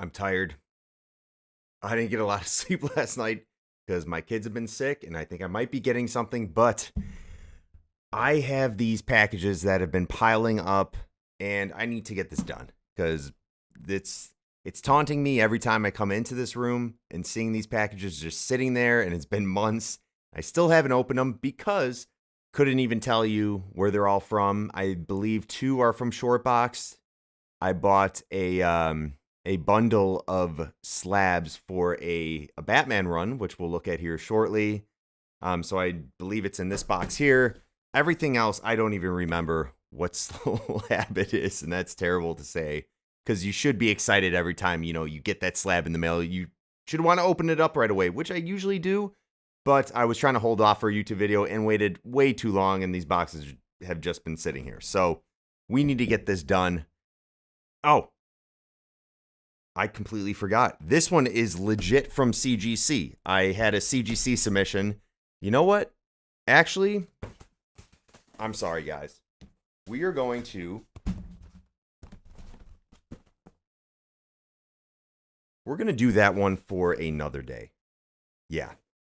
I'm tired. I didn't get a lot of sleep last night because my kids have been sick and I think I might be getting something, but I have these packages that have been piling up and I need to get this done because it's taunting me every time I come into this room and seeing these packages just sitting there, and it's been months. I still haven't opened them because couldn't even tell you where they're all from. I believe 2 are from Shortbox. I bought a bundle of slabs for a Batman run, which we'll look at here shortly. So I believe it's in this box here. Everything else, I don't even remember what slab it is, and that's terrible to say because you should be excited every time you get that slab in the mail. You should want to open it up right away, which I usually do, but I was trying to hold off for a YouTube video and waited way too long, and these boxes have just been sitting here. So we need to get this done. Oh, I completely forgot. This one is legit from CGC. I had a CGC submission. You know what? Actually, I'm sorry, guys. We are going to... We're going to do that one for another day. Yeah,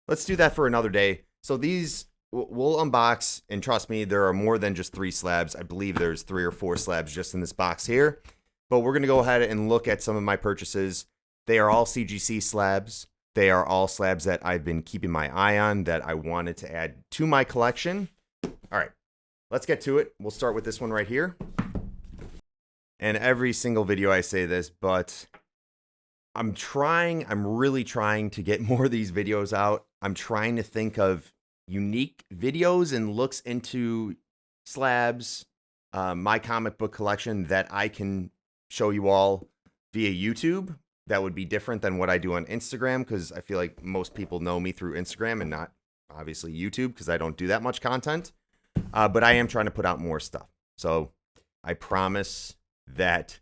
let's do that for another day. So these we'll unbox, and trust me, there are more than just 3 slabs. I believe there's 3 or 4 slabs just in this box here. But we're going to go ahead and look at some of my purchases. They are all CGC slabs. They are all slabs that I've been keeping my eye on that I wanted to add to my collection. All right, let's get to it. We'll start with this one right here. And every single video I say this, but I'm really trying to get more of these videos out. I'm trying to think of unique videos and looks into slabs, my comic book collection that I can show you all via YouTube. That would be different than what I do on Instagram, because I feel like most people know me through Instagram and not obviously YouTube, because I don't do that much content. But I am trying to put out more stuff. So I promise that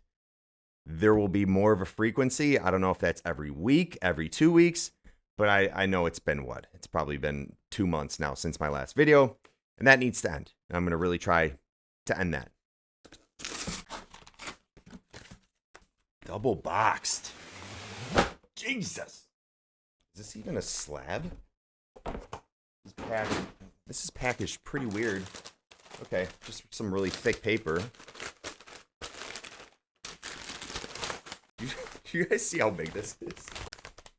there will be more of a frequency. I don't know if that's every week, every 2 weeks, but I know it's been it's probably been 2 months now since my last video, and that needs to end. And I'm going to really try to end that. Double boxed. Jesus. Is this even a slab? This is packaged pretty weird. Okay, just some really thick paper. Do you guys see how big this is?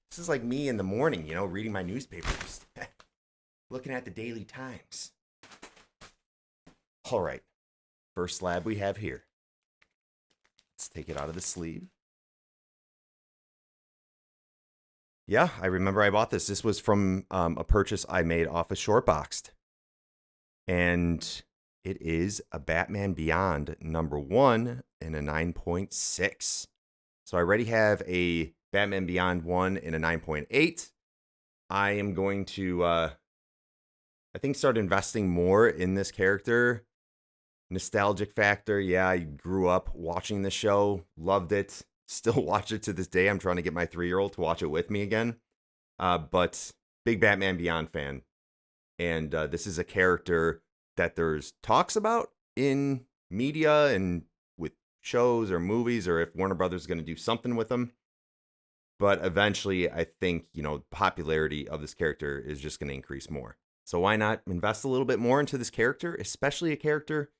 This is like me in the morning, reading my newspapers. Looking at the Daily Times. All right. First slab we have here. Let's take it out of the sleeve. Yeah, I remember I bought this. This was from a purchase I made off of Shortboxed. And it is a Batman Beyond #1 in a 9.6. So I already have a Batman Beyond 1 in a 9.8. I am going to, I think, start investing more in this character. Nostalgic factor. Yeah, I grew up watching the show. Loved it. Still watch it to this day. I'm trying to get my 3-year-old to watch it with me again. But big Batman Beyond fan. And this is a character that there's talks about in media and with shows or movies, or if Warner Brothers is going to do something with them. But eventually, I think, popularity of this character is just going to increase more. So why not invest a little bit more into this character, especially a character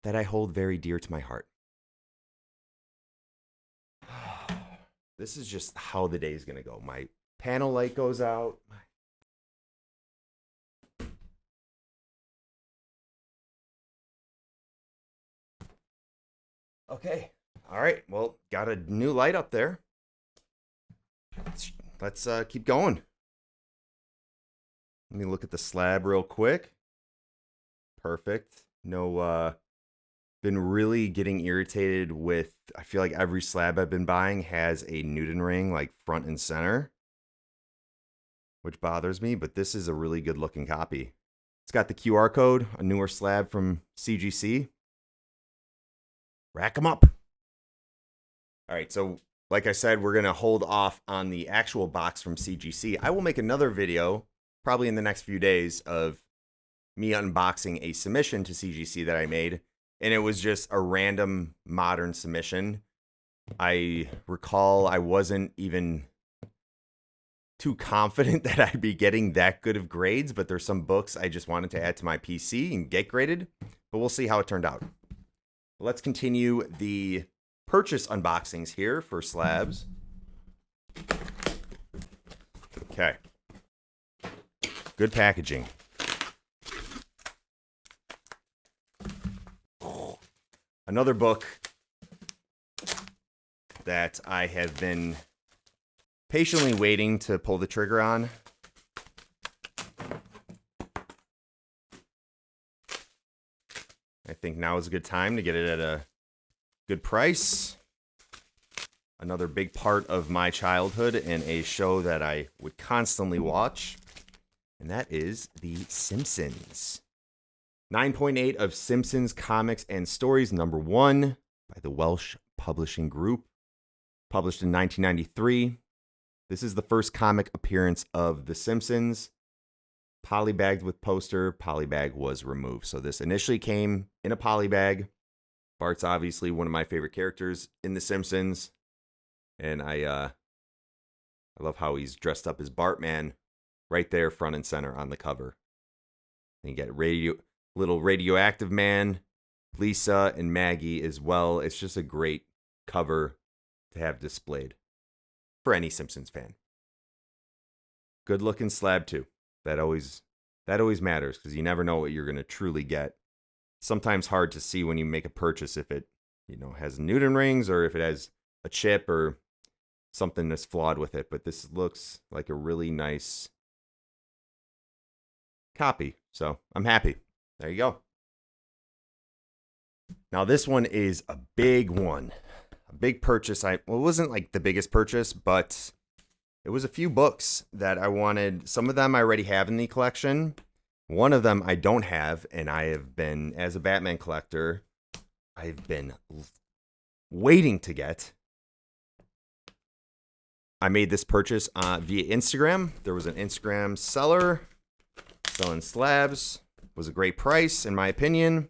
that I hold very dear to my heart. This is just how the day is going to go. My panel light goes out. Okay. All right. Well, got a new light up there. Let's keep going. Let me look at the slab real quick. Perfect. No, been really getting irritated with, I feel like every slab I've been buying has a Newton ring like front and center, which bothers me, but this is a really good looking copy. It's got the QR code, a newer slab from CGC. Rack them up. All right, so like I said, we're going to hold off on the actual box from CGC. I will make another video, probably in the next few days, of me unboxing a submission to CGC that I made. And it was just a random modern submission. I recall I wasn't even too confident that I'd be getting that good of grades, but there's some books I just wanted to add to my PC and get graded, but we'll see how it turned out. Let's continue the purchase unboxings here for slabs. Okay. Good packaging. Another book that I have been patiently waiting to pull the trigger on. I think now is a good time to get it at a good price. Another big part of my childhood and a show that I would constantly watch, and that is The Simpsons. 9.8 of Simpsons Comics and Stories, #1 by the Welsh Publishing Group, published in 1993. This is the first comic appearance of The Simpsons. Polybagged with poster, polybag was removed. So this initially came in a polybag. Bart's obviously one of my favorite characters in The Simpsons. And I love how he's dressed up as Bartman right there, front and center on the cover. And you get little radioactive man, Lisa, and Maggie as well. It's just a great cover to have displayed for any Simpsons fan. Good looking slab too. That always matters because you never know what you're going to truly get. Sometimes hard to see when you make a purchase if it, has Newton rings or if it has a chip or something that's flawed with it, but this looks like a really nice copy. So I'm happy. There you go. Now this one is a big one. A big purchase. It wasn't like the biggest purchase, but it was a few books that I wanted. Some of them I already have in the collection. One of them I don't have, and I have been, as a Batman collector, I've been waiting to get. I made this purchase via Instagram. There was an Instagram seller selling slabs. It was a great price, in my opinion.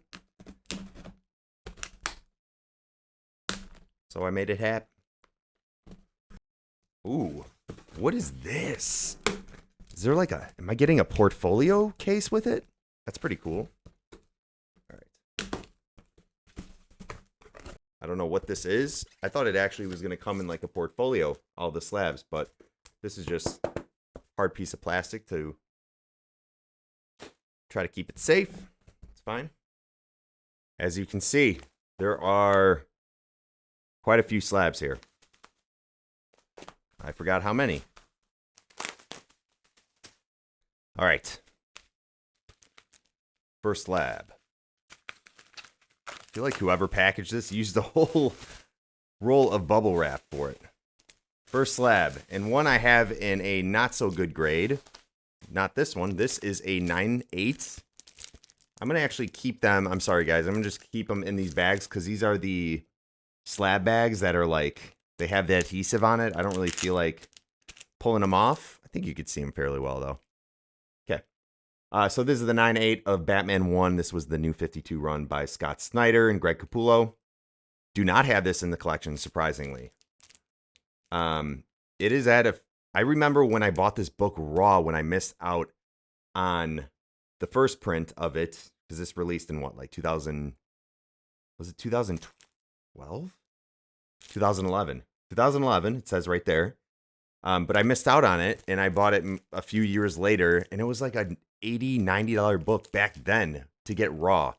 So I made it happen. Ooh, what is this? Is there am I getting a portfolio case with it? That's pretty cool. All right. I don't know what this is. I thought it actually was going to come in like a portfolio, all the slabs, but this is just a hard piece of plastic to try to keep it safe. It's fine. As you can see, there are quite a few slabs here. I forgot how many. All right. First slab. I feel like whoever packaged this used the whole roll of bubble wrap for it. First slab, and one I have in a not so good grade. Not this one. This is a 9/8. I'm going to actually keep them. I'm sorry, guys. I'm going to just keep them in these bags because these are the slab bags that are they have the adhesive on it. I don't really feel like pulling them off. I think you could see them fairly well, though. Okay. So this is the 9/8 of Batman 1. This was the New 52 run by Scott Snyder and Greg Capullo. Do not have this in the collection, surprisingly. It is I remember when I bought this book raw when I missed out on the first print of it, because this released in 2000, was it 2012? 2011. 2011, it says right there. But I missed out on it, and I bought it a few years later, and it was like an $80, $90 book back then to get raw.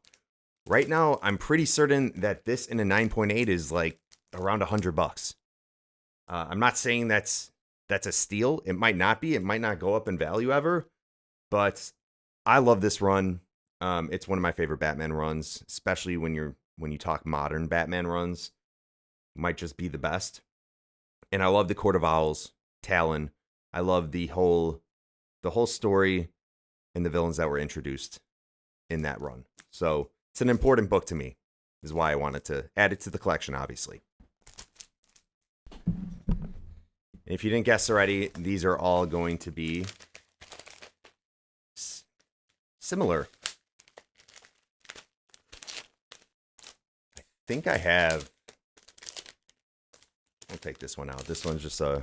Right now, I'm pretty certain that this in a 9.8 is like around $100. I'm not saying that's a steal. It might not be. It might not go up in value ever, but I love this run. It's one of my favorite Batman runs, especially when you talk modern Batman runs. Might just be the best. And I love the Court of Owls, Talon. I love the whole story and the villains that were introduced in that run. So it's an important book to me. This is why I wanted to add it to the collection, obviously. If you didn't guess already, these are all going to be similar. I think I have I'll take this one out. This one's just a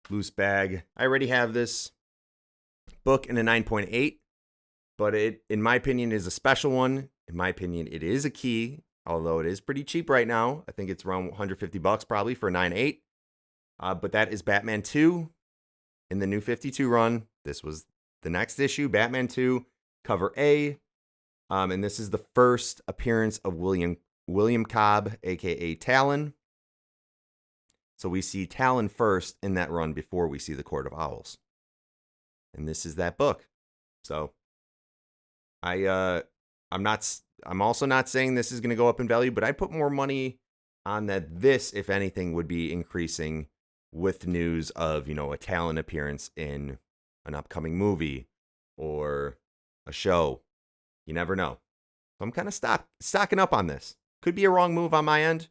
loose bag. I already have this book in a 9.8, but it, in my opinion, is a special one. In my opinion, it is a key, although it is pretty cheap right now. I think it's around $150 probably for a 9.8. But that is Batman 2 in the New 52 run. This was the next issue, Batman 2, cover A. And this is the first appearance of William Cobb, a.k.a. Talon. So we see Talon first in that run before we see the Court of Owls. And this is that book. So I'm also not saying this is going to go up in value, but I put more money on that this, if anything, would be increasing with news of, a Talon appearance in an upcoming movie or a show. You never know. So I'm kind of stocking up on this. Could be a wrong move on my end.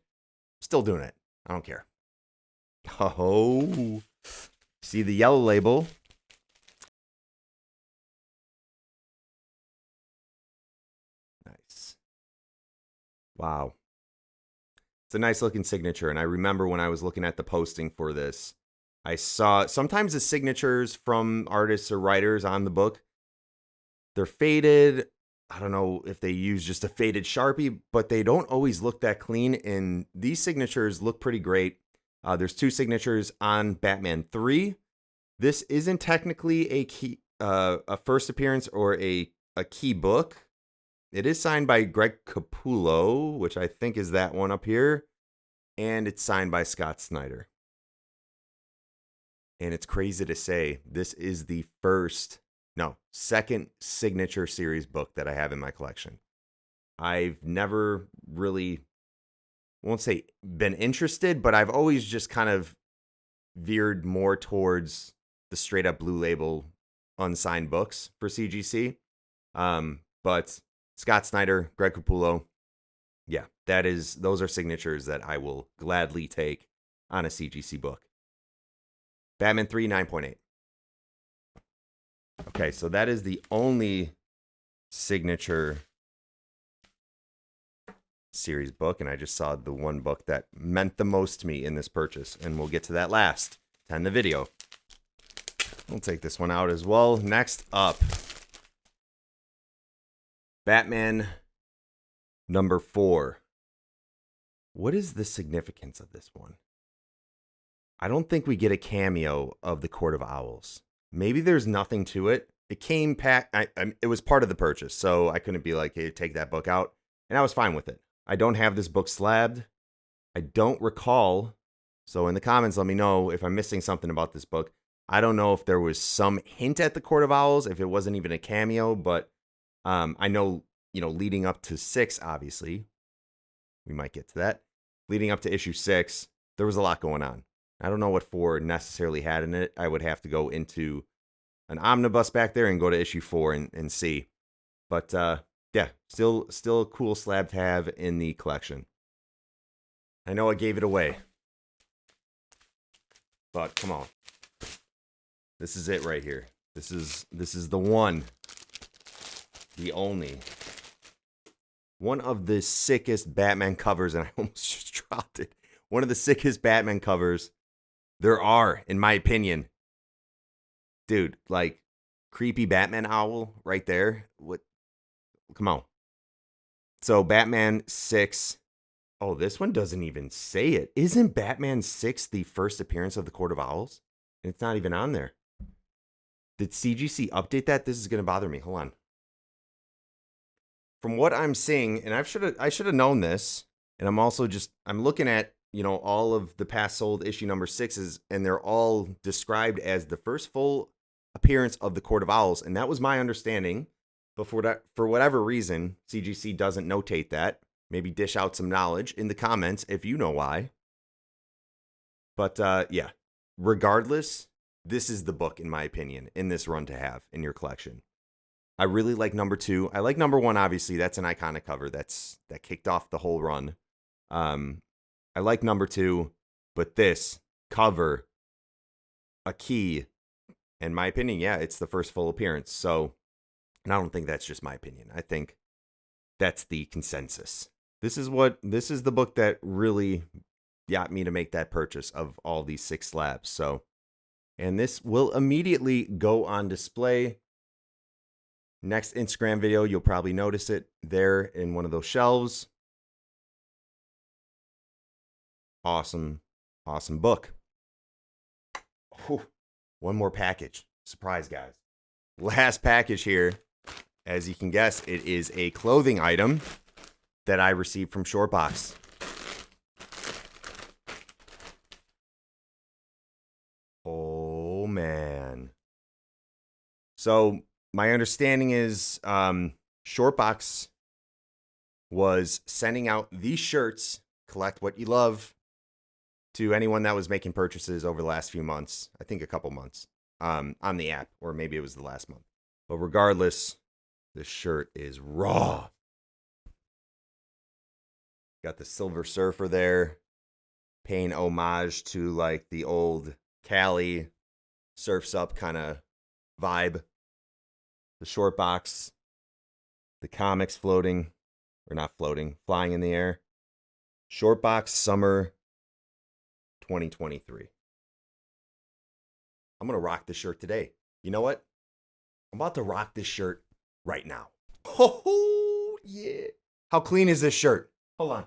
Still doing it. I don't care. Oh, see the yellow label. Nice. Wow. It's a nice looking signature. And I remember when I was looking at the posting for this, I saw sometimes the signatures from artists or writers on the book, they're faded. I don't know if they use just a faded Sharpie, but they don't always look that clean. And these signatures look pretty great. There's 2 signatures on Batman 3. This isn't technically a key, a first appearance or a key book. It is signed by Greg Capullo, which I think is that one up here. And it's signed by Scott Snyder. And it's crazy to say this is the second signature series book that I have in my collection. I've never really, won't say been interested, but I've always just kind of veered more towards the straight up blue label unsigned books for CGC. But Scott Snyder, Greg Capullo, yeah, those are signatures that I will gladly take on a CGC book. Batman 3, 9.8. Okay, so that is the only signature series book, and I just saw the one book that meant the most to me in this purchase, and we'll get to that last to end the video. We'll take this one out as well. Next up, Batman number 4. What is the significance of this one? I don't think we get a cameo of the Court of Owls. Maybe there's nothing to it. It came packed. It was part of the purchase, so I couldn't be like, hey, take that book out. And I was fine with it. I don't have this book slabbed. I don't recall. So in the comments, let me know if I'm missing something about this book. I don't know if there was some hint at the Court of Owls, if it wasn't even a cameo, but I know, leading up to 6, obviously, we might get to that. Leading up to issue 6, there was a lot going on. I don't know what 4 necessarily had in it. I would have to go into an omnibus back there and go to issue 4 and see. But yeah, still a cool slab to have in the collection. I know I gave it away, but come on. This is it right here. This is the one, the only. One of the sickest Batman covers, and I almost just dropped it. One of the sickest Batman covers there are, in my opinion. Dude, like, creepy Batman owl right there. What? Come on. So, Batman 6. Oh, this one doesn't even say it. Isn't Batman 6 the first appearance of the Court of Owls? And it's not even on there. Did CGC update that? This is going to bother me. Hold on. From what I'm seeing, and I should have known this, and I'm looking at, all of the past sold issue number 6s, and they're all described as the first full appearance of the Court of Owls, and that was my understanding. But for whatever reason, CGC doesn't notate that. Maybe dish out some knowledge in the comments if you know why. But yeah, regardless, this is the book, in my opinion, in this run to have in your collection. I really like number 2. I like number 1, obviously. That's an iconic cover. That kicked off the whole run. I like number 2, but this cover, a key, in my opinion, yeah, it's the first full appearance. So, and I don't think that's just my opinion. I think that's the consensus. This is the book that really got me to make that purchase of all these 6 slabs. So, and this will immediately go on display. Next Instagram video, you'll probably notice it there in one of those shelves. Awesome, awesome book. Whew. One more package. Surprise, guys. Last package here. As you can guess, it is a clothing item that I received from Shortbox. Oh, man. So, my understanding is Shortbox was sending out these shirts, Collect What You Love, to anyone that was making purchases over the last few months. I think a couple months on the app, or maybe it was the last month. But regardless, this shirt is raw. Got the Silver Surfer there, paying homage to like the old Cali Surf's Up kind of vibe. The Shortbox, the comics floating, or not floating, flying in the air. Shortbox Summer 2023. I'm going to rock this shirt today. You know what? I'm about to rock this shirt right now. Oh, yeah. How clean is this shirt? Hold on.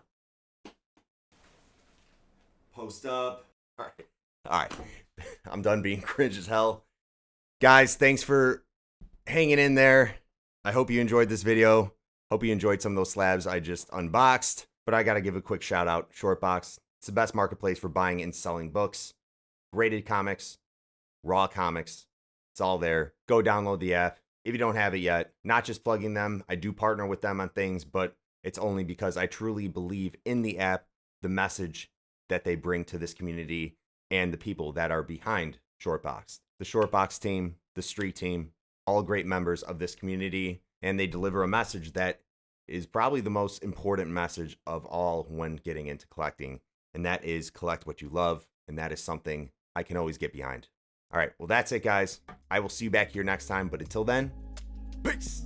Post up. All right. All right. I'm done being cringe as hell. Guys, thanks for hanging in there. I hope you enjoyed this video. Hope you enjoyed some of those slabs I just unboxed. But I got to give a quick shout out. Shortbox. It's the best marketplace for buying and selling books. Graded comics. Raw comics. It's all there. Go download the app if you don't have it yet. Not just plugging them. I do partner with them on things, but it's only because I truly believe in the app, the message that they bring to this community, and the people that are behind Shortbox. The Shortbox team, the street team, all great members of this community, and they deliver a message that is probably the most important message of all when getting into collecting, and that is collect what you love, and that is something I can always get behind. All right, well, that's it, guys. I will see you back here next time, but until then, peace!